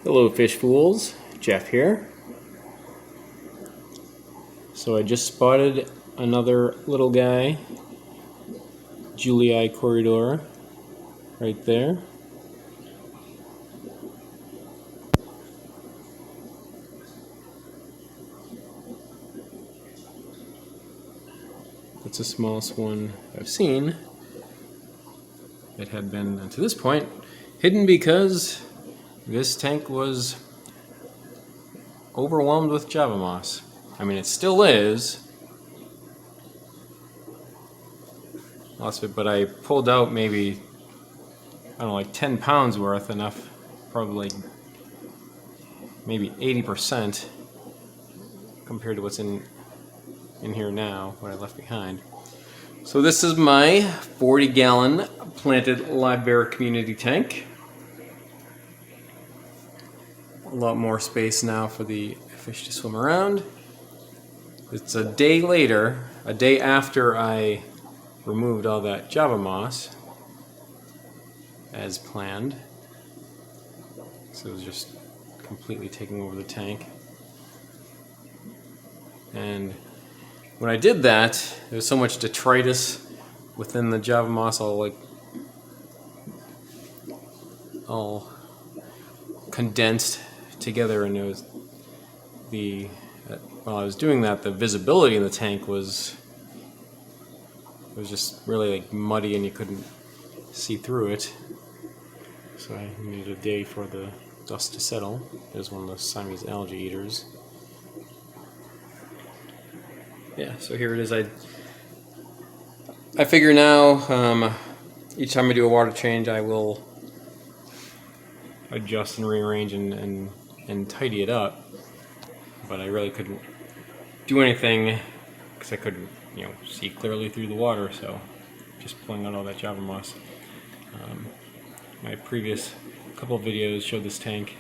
Hello fish fools, Jeff here. So I just spotted another little guy, Julii corridor, right there. That's the smallest one I've seen. It had been, to this point, hidden because this tank was overwhelmed with Java moss. I mean, it still is. Lots of it, but I pulled out maybe, I don't know, like 10 pounds worth, enough, probably maybe 80% compared to what's in here now, what I left behind. So this is my 40-gallon planted Livebearer community tank. A lot more space now for the fish to swim around. It's a day later, a day after I removed all that Java moss as planned. So it was just completely taking over the tank. And when I did that, there was so much detritus within the Java moss, all condensed together, and it was while I was doing that, the visibility in the tank was just really like muddy, and you couldn't see through it. So I needed a day for the dust to settle. There's one of the Siamese algae eaters. Yeah, so here it is. I figure now, each time I do a water change, I will adjust and rearrange and tidy it up. But I really couldn't do anything because I couldn't, see clearly through the water. So just pulling out all that Java moss. My previous couple of videos showed this tank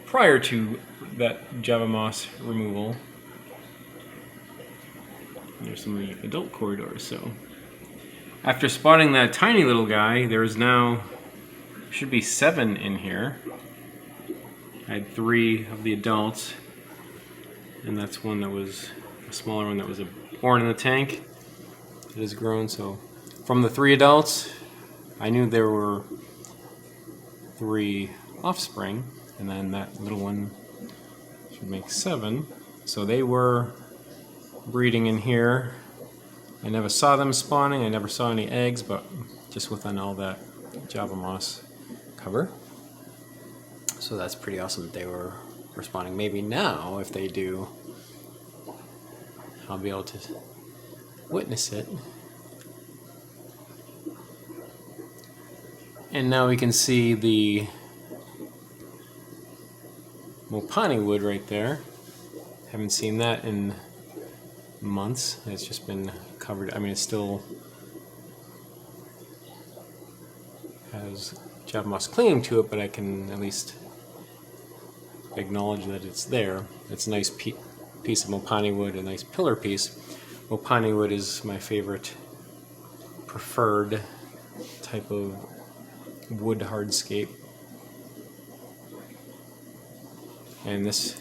prior to that Java moss removal. There's some of the adult corridors. So after spotting that tiny little guy, there's now should be 7 in here. I had 3 of the adults, and that's one that was a smaller one that was born in the tank. It has grown. So from the 3 adults, I knew there were 3 offspring, and then that little one should make 7. So they were breeding in here. I never saw them spawning, I never saw any eggs, but just within all that Java moss cover. So that's pretty awesome that they were spawning. Maybe now, if they do, I'll be able to witness it. And now we can see the Mopani wood right there. Haven't seen that in months. It's just been covered. I mean, it still has Java moss clinging to it, but I can at least acknowledge that it's there. It's a nice piece of Mopani wood, a nice pillar piece. Mopani wood is my favorite, preferred type of wood hardscape. And this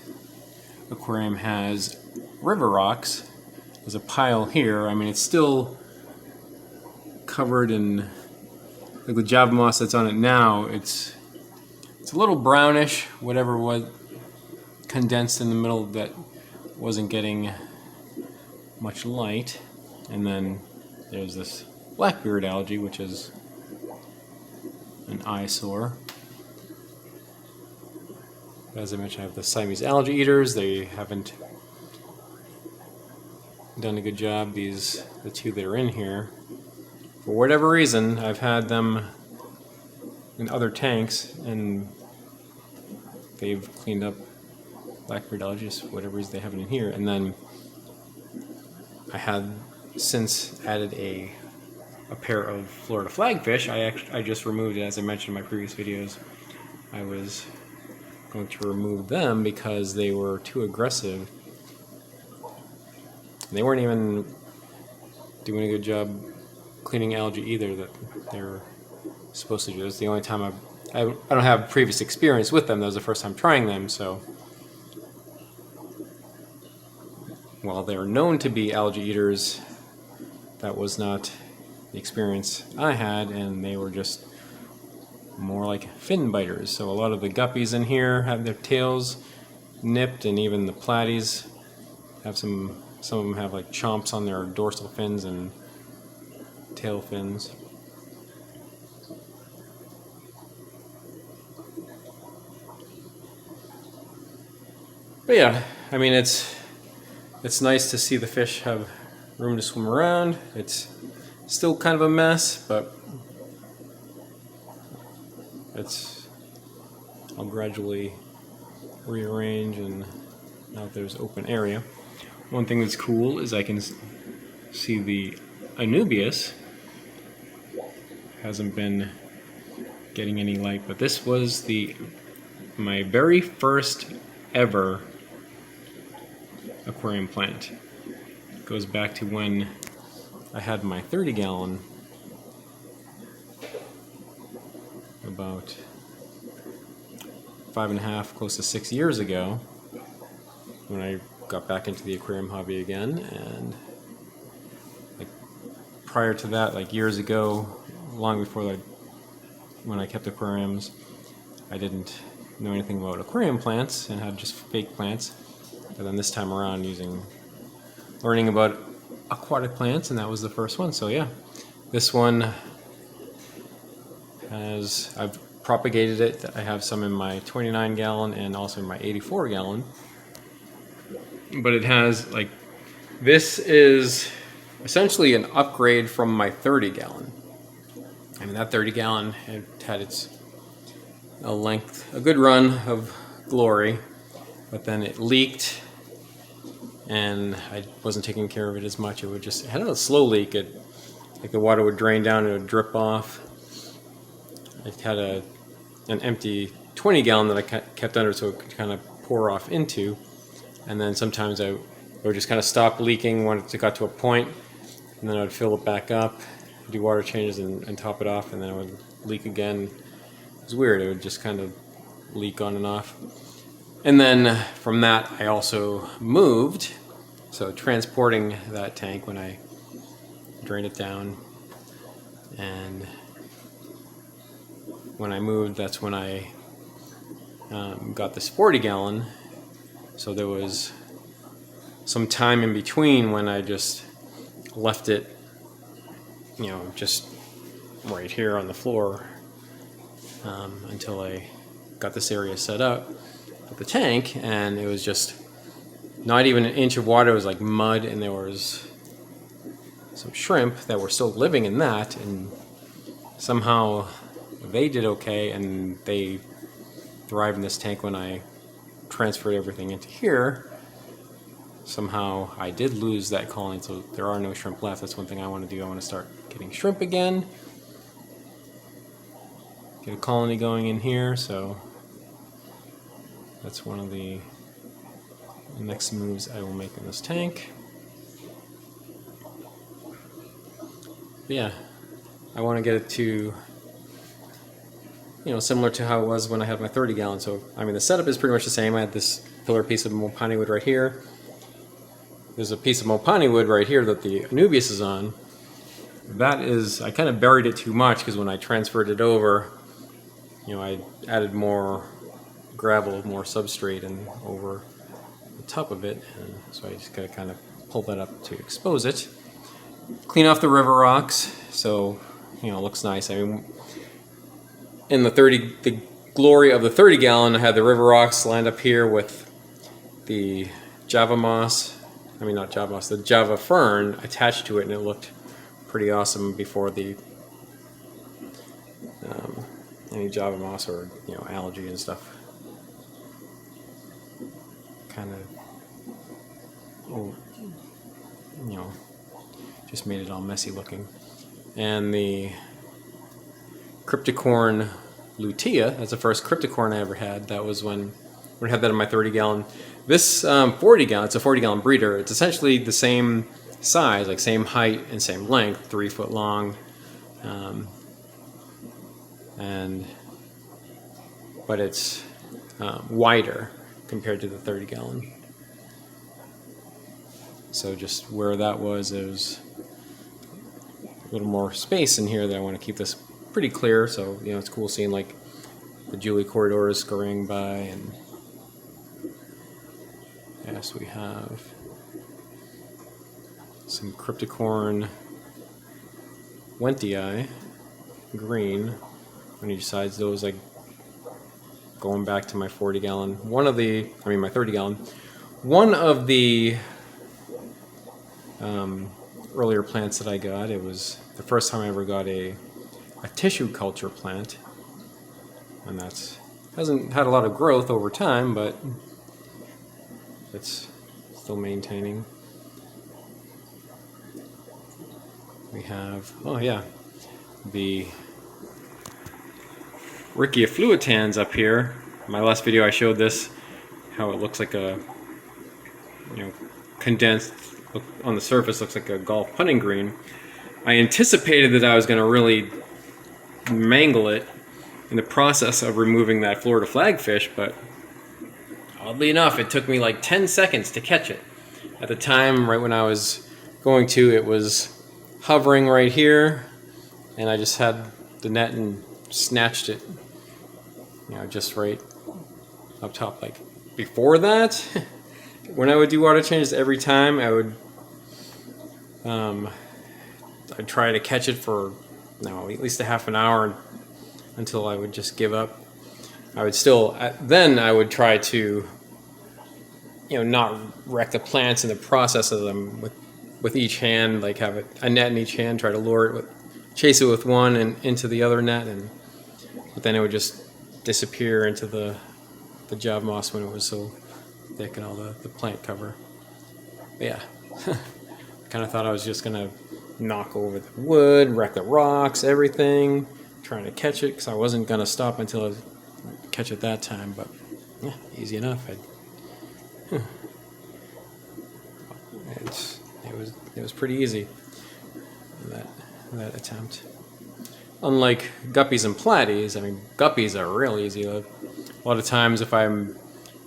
aquarium has river rocks. There's a pile here. I mean, it's still covered in, like the Java moss that's on it now, it's a little brownish, whatever was condensed in the middle that wasn't getting much light. And then there's this blackbeard algae, which is an eyesore. As I mentioned, I have the Siamese algae eaters. They haven't done a good job. The 2 that are in here, for whatever reason, I've had them in other tanks and they've cleaned up blackbeard algae, for whatever reason they haven't in here. And then I had since added a pair of Florida flagfish. I just removed it, as I mentioned in my previous videos. I was going to remove them because they were too aggressive. They weren't even doing a good job cleaning algae either that they're supposed to do. It's the only time I don't have previous experience with them. That was the first time trying them, so while they're known to be algae eaters, that was not the experience I had, and they were just more like fin biters. So a lot of the guppies in here have their tails nipped, and even the platies have some of them have like chomps on their dorsal fins and tail fins. But yeah, I mean, it's nice to see the fish have room to swim around. It's still kind of a mess, but I'll gradually rearrange, and now there's open area. One thing that's cool is I can see the Anubias hasn't been getting any light, but this was my very first ever aquarium plant. It goes back to when I had my 30-gallon about 5.5, close to 6 years ago, when I got back into the aquarium hobby again. And like prior to that, like years ago, long before when I kept aquariums, I didn't know anything about aquarium plants and had just fake plants. But then this time around, learning about aquatic plants, and that was the first one. So yeah, this one I've propagated it. I have some in my 29-gallon and also in my 84-gallon. But it has, like, this is essentially an upgrade from my 30-gallon. I mean, that 30-gallon had a good run of glory, but then it leaked, and I wasn't taking care of it as much. It had a slow leak. Like the water would drain down and it would drip off. I had an empty 20-gallon that I kept under so it could kind of pour off into. And then sometimes I would just kind of stop leaking when it got to a point, and then I would fill it back up, do water changes and top it off, and then it would leak again. It was weird. It would just kind of leak on and off. And then from that, I also moved. So transporting that tank when I drained it down, and when I moved, that's when I got this 40-gallon. So there was some time in between when I just left it, just right here on the floor until I got this area set up with the tank, and it was just not even an inch of water. It was like mud, and there was some shrimp that were still living in that, and somehow they did okay, and they thrived in this tank. When I transferred everything into here, somehow I did lose that colony, so there are no shrimp left. That's one thing I want to do. I want to start getting shrimp again, get a colony going in here. So that's one of the next moves I will make in this tank. But yeah, I want to get it to similar to how it was when I had my 30-gallon. So, I mean, the setup is pretty much the same. I had this pillar piece of Mopani wood right here. There's a piece of Mopani wood right here that the Anubias is on. I kind of buried it too much, because when I transferred it over, I added more gravel, more substrate and over the top of it. And so I just got to kind of pull that up to expose it. Clean off the river rocks, so, it looks nice. I mean, in the glory of the 30-gallon, I had the river rocks lined up here with the Java moss. I mean, not Java moss, the Java fern attached to it, and it looked pretty awesome before the any Java moss or algae and stuff kind of just made it all messy looking. And the Cryptocorn lutea, that's the first cryptocorn I ever had. That was when I had that in my 30-gallon. This 40-gallon, it's a 40-gallon breeder. It's essentially the same size, like same height and same length, 3 foot long. And but it's wider compared to the 30-gallon. So just where that was, there's a little more space in here that I want to keep this pretty clear. So, you know, it's cool seeing like the Julie corridors scurrying by. And yes, we have some Crypticorn Wentii green on each side. Those, like, going back to my 40-gallon. My 30-gallon. One of the earlier plants that I got, it was the first time I ever got a tissue culture plant, and that's hasn't had a lot of growth over time, but it's still maintaining. We have, oh yeah, the Rickia fluitans up here. My last video I showed this, how it looks like a, you know, condensed, on the surface looks like a golf putting green. I anticipated that I was going to really mangle it in the process of removing that Florida flagfish, but oddly enough, it took me like 10 seconds to catch it. At the time, right when I was going to, it was hovering right here, and I just had the net and snatched it, you know, just right up top. Like before that, when I would do water changes every time, I would I'd try to catch it for at least a half an hour until I would just give up. I would still then I would try to, you know, not wreck the plants in the process of them with each hand, like have a net in each hand, try to lure it chase it with one and into the other net, but then it would just disappear into the job moss when it was so thick and all the plant cover. But yeah, kind of thought I was just gonna knock over the wood, wreck the rocks, everything, trying to catch it, because I wasn't gonna stop until I catch it that time. But yeah, easy enough. It was pretty easy, that attempt. Unlike guppies and platies, I mean, guppies are real easy. A lot of times if I'm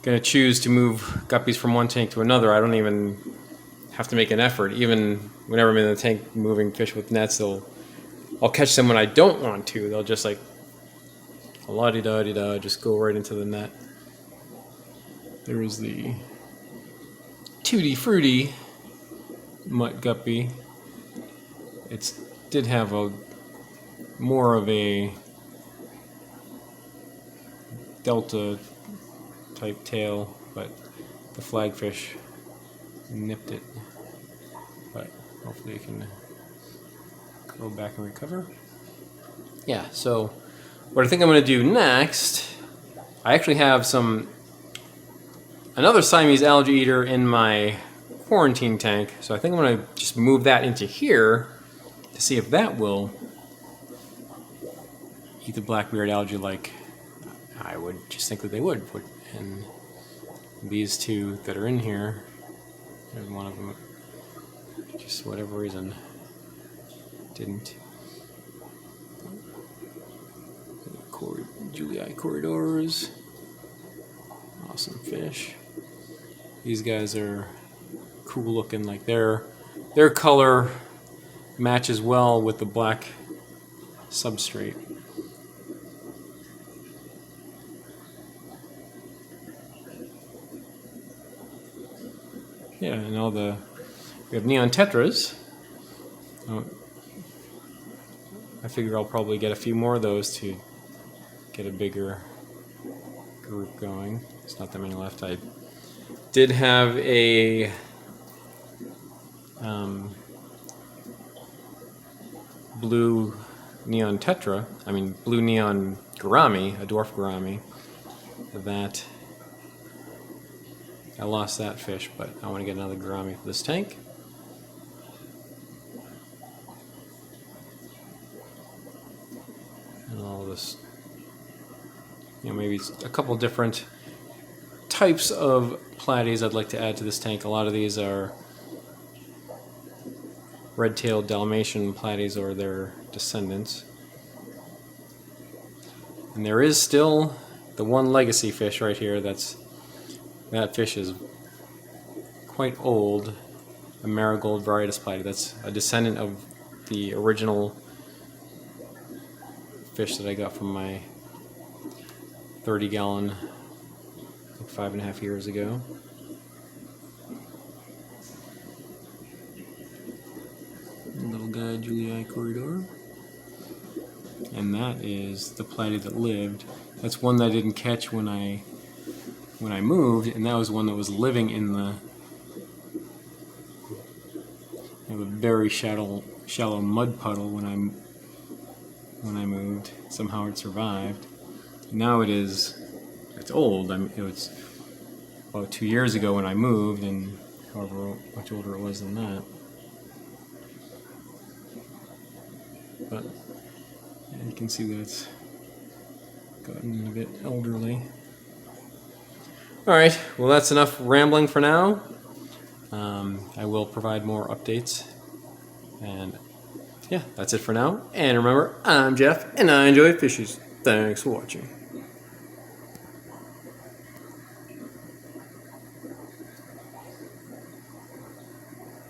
going to choose to move guppies from one tank to another, I don't even have to make an effort. Even whenever I'm in the tank moving fish with nets, I'll catch them when I don't want to. They'll just like, la-di-da-di-da, just go right into the net. There is the Tutti Frutti mutt guppy. It did have more of a delta type tail, but the flagfish nipped it. But hopefully it can go back and recover. Yeah, so what I think I'm going to do next, I actually have another Siamese algae eater in my quarantine tank, so I think I'm going to just move that into here to see if that will eat the black-beard algae like I would just think that they would. And these two that are in here, there's one of them, just whatever reason, didn't. Julii corridors, awesome fish. These guys are cool looking, like their color matches well with the black substrate. Yeah, and we have neon tetras. I figure I'll probably get a few more of those to get a bigger group going. There's not that many left. I did have a blue neon gourami, a dwarf gourami. That I lost that fish, but I want to get another gourami for this tank. And all this, maybe a couple different types of platies I'd like to add to this tank. A lot of these are red-tailed Dalmatian platies or their descendants. And there is still the one legacy fish right here. That fish is quite old, a marigold varietas platy. That's a descendant of the original fish that I got from my 30-gallon, like 5.5 years ago. Little guy, Julii corridor. And that is the platy that lived. That's one that I didn't catch when I moved, and that was one that was living in the very shallow mud puddle when I moved. Somehow it survived. Now it's old. I mean, it was about 2 years ago when I moved, and however much older it was than that. But yeah, you can see that it's gotten a bit elderly. Alright, well that's enough rambling for now. I will provide more updates. And yeah, that's it for now. And remember, I'm Jeff, and I enjoy fishes. Thanks for watching.